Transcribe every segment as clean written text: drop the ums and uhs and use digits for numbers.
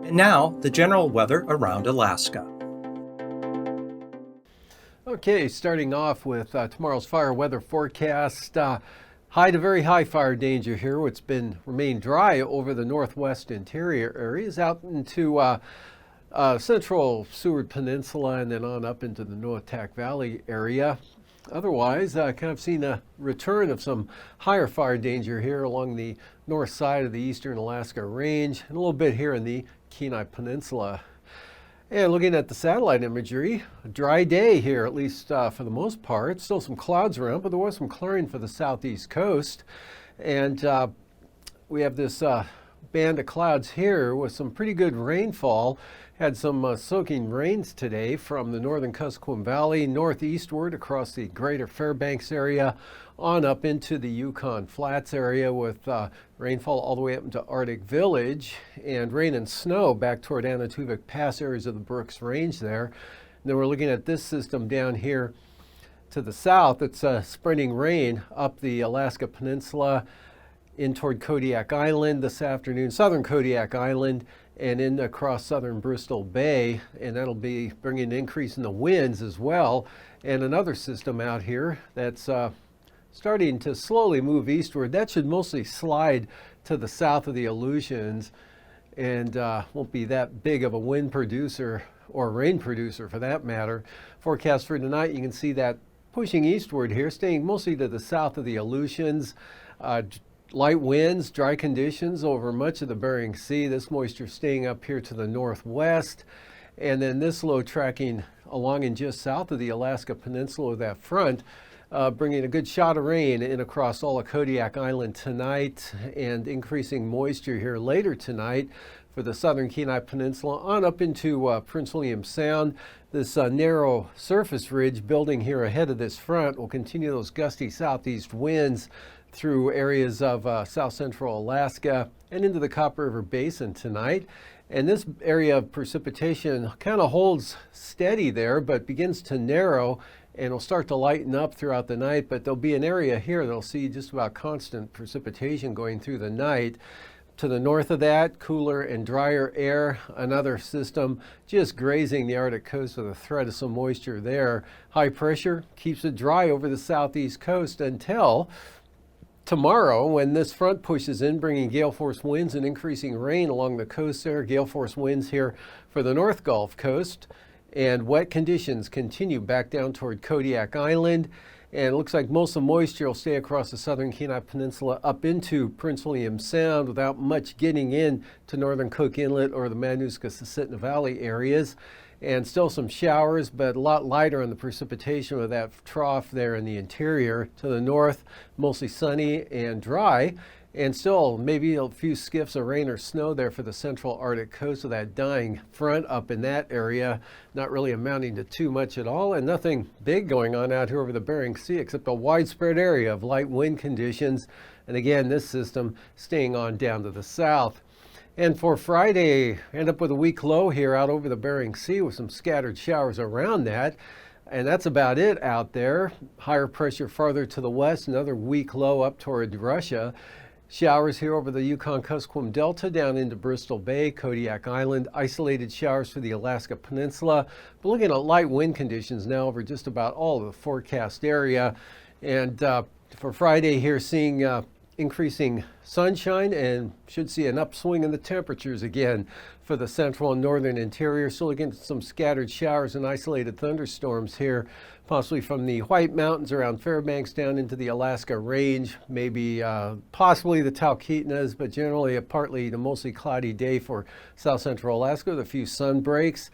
And now, the general weather around Alaska. Okay, starting off with tomorrow's fire weather forecast. High to very high fire danger here. It's remained dry over the northwest interior areas out into central Seward Peninsula and then on up into the Noatak Valley area. Otherwise, kind of seen a return of some higher fire danger here along the north side of the eastern Alaska Range and a little bit here in the Kenai Peninsula. And looking at the satellite imagery, a dry day here, at least for the most part. Still some clouds around, but there was some clearing for the southeast coast. And we have this band of clouds here with some pretty good rainfall. Had some soaking rains today from the northern Kuskokwim Valley northeastward across the greater Fairbanks area on up into the Yukon Flats area with rainfall all the way up into Arctic Village and rain and snow back toward Anatuvik Pass areas of the Brooks Range there. And then we're looking at this system down here to the south. It's spreading rain up the Alaska Peninsula in toward Kodiak Island this afternoon, southern Kodiak Island, and in across southern Bristol Bay, and that'll be bringing an increase in the winds as well. And another system out here that's starting to slowly move eastward. That should mostly slide to the south of the Aleutians and won't be that big of a wind producer or rain producer for that matter. Forecast for tonight, you can see that pushing eastward here, staying mostly to the south of the Aleutians. Light winds, dry conditions over much of the Bering Sea. This moisture staying up here to the northwest. And then this low tracking along and just south of the Alaska Peninsula with that front, bringing a good shot of rain in across all of Kodiak Island tonight and increasing moisture here later tonight for the southern Kenai Peninsula on up into Prince William Sound. This narrow surface ridge building here ahead of this front will continue those gusty southeast winds through areas of south central Alaska and into the Copper River Basin tonight. And this area of precipitation kind of holds steady there, but begins to narrow and will start to lighten up throughout the night. But there'll be an area here that'll see just about constant precipitation going through the night. To the north of that, cooler and drier air, another system just grazing the Arctic coast with a threat of some moisture there. High pressure keeps it dry over the southeast coast until tomorrow, when this front pushes in, bringing gale force winds and increasing rain along the coast there. Gale force winds here for the North Gulf Coast. And wet conditions continue back down toward Kodiak Island. And it looks like most of the moisture will stay across the southern Kenai Peninsula up into Prince William Sound without much getting in to northern Cook Inlet or the Mananuska-Susitna Valley areas. And still some showers, but a lot lighter on the precipitation with that trough there in the interior. To the north, mostly sunny and dry. And still maybe a few skiffs of rain or snow there for the central Arctic coast with that dying front up in that area. Not really amounting to too much at all, and nothing big going on out here over the Bering Sea except a widespread area of light wind conditions. And again, this system staying on down to the south. And for Friday, end up with a weak low here out over the Bering Sea with some scattered showers around that. And that's about it out there. Higher pressure farther to the west, another weak low up toward Russia. Showers here over the Yukon-Kuskokwim Delta down into Bristol Bay, Kodiak Island. Isolated showers for the Alaska Peninsula. But looking at light wind conditions now over just about all of the forecast area. And for Friday here, seeing increasing sunshine and should see an upswing in the temperatures again for the central and northern interior. Still again some scattered showers and isolated thunderstorms here, possibly from the White Mountains around Fairbanks down into the Alaska Range, maybe possibly the Talkeetnas, but generally a partly to mostly cloudy day for south central Alaska with a few sun breaks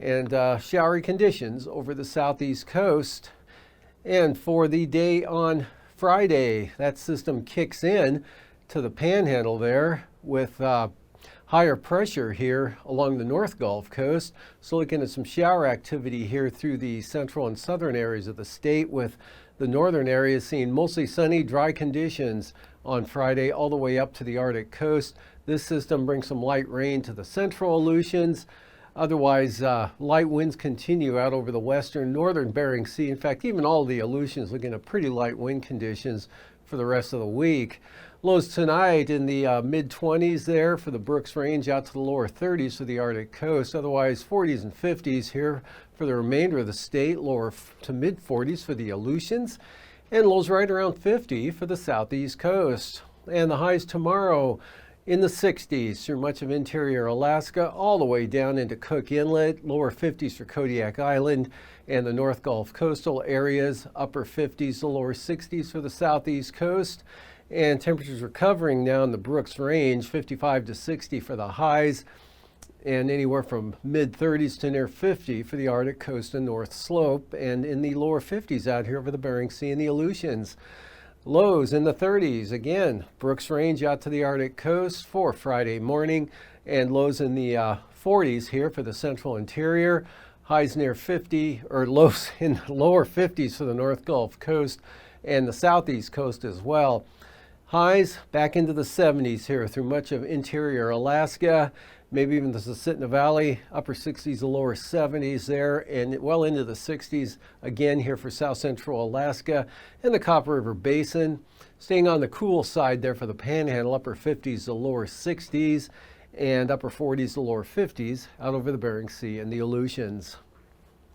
and showery conditions over the southeast coast. And for the day on Friday, that system kicks in to the panhandle there with higher pressure here along the North Gulf Coast. So looking at some shower activity here through the central and southern areas of the state, with the northern areas seeing mostly sunny, dry conditions on Friday all the way up to the Arctic coast. This system brings some light rain to the central Aleutians. Otherwise, light winds continue out over the western, northern Bering Sea. In fact, even all the Aleutians looking at pretty light wind conditions for the rest of the week. Lows tonight in the mid-20s there for the Brooks Range, out to the lower 30s for the Arctic coast. Otherwise 40s and 50s here for the remainder of the state, lower to mid-40s for the Aleutians, and lows right around 50 for the southeast coast. And the highs tomorrow in the 60s through much of interior Alaska, all the way down into Cook Inlet, lower 50s for Kodiak Island and the North Gulf coastal areas, upper 50s to lower 60s for the southeast coast. And temperatures recovering now in the Brooks Range, 55 to 60 for the highs, and anywhere from mid-30s to near 50 for the Arctic coast and North Slope, and in the lower 50s out here over the Bering Sea and the Aleutians. Lows in the 30s, again, Brooks Range out to the Arctic coast for Friday morning, and lows in the 40s here for the central interior. Highs near 50, or lows in the lower 50s for the North Gulf coast and the southeast coast as well. Highs back into the 70s here through much of interior Alaska, maybe even the Susitna Valley, upper 60s to lower 70s there, and well into the 60s again here for south central Alaska and the Copper River Basin. Staying on the cool side there for the Panhandle, upper 50s to lower 60s, and upper 40s to lower 50s out over the Bering Sea and the Aleutians.